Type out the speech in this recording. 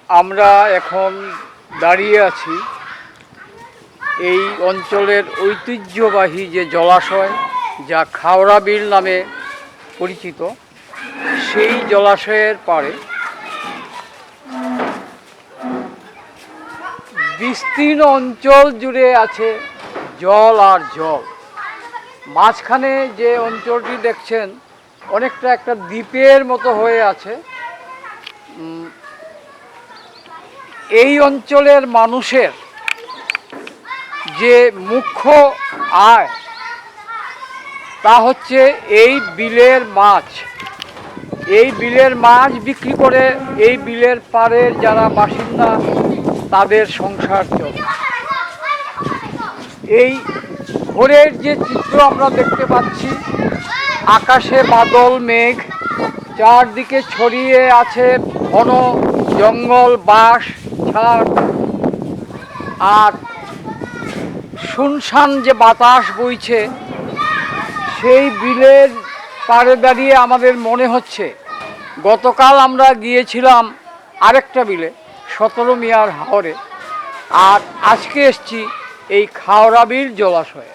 আমরা এখন দাঁড়িয়ে আছি এই অঞ্চলের ঐতিহ্যবাহী যে জলাশয় যা খাওড়া বিল নামে পরিচিত, সেই জলাশয়ের পাড়ে বিস্তীর্ণ অঞ্চল জুড়ে আছে জল আর জল। মাঝখানে যে অঞ্চলটি দেখছেন অনেকটা একটা দ্বীপের মতো হয়ে আছে। এই অঞ্চলের মানুষের যে মুখ্য আয় তা হচ্ছে এই বিলের মাছ। এই বিলের মাছ বিক্রি করে এই বিলের পাড়ের যারা বাসিন্দা তাদের সংসার চলে। এই ভোরের যে চিত্র আমরা দেখতে পাচ্ছি, আকাশে বাদল মেঘ, চারদিকে ছড়িয়ে আছে ঘন জঙ্গল, বাঁশ ঝাড়, আর শুনশান যে বাতাস বইছে, সেই বিলের পাড়ে দাঁড়িয়ে আমাদের মনে হচ্ছে গতকাল আমরা গিয়েছিলাম আরেকটা বিলে 17 মিয়ার হাওরে, আর আজকে এসছি এই খাওড়া বিল জলাশয়ে।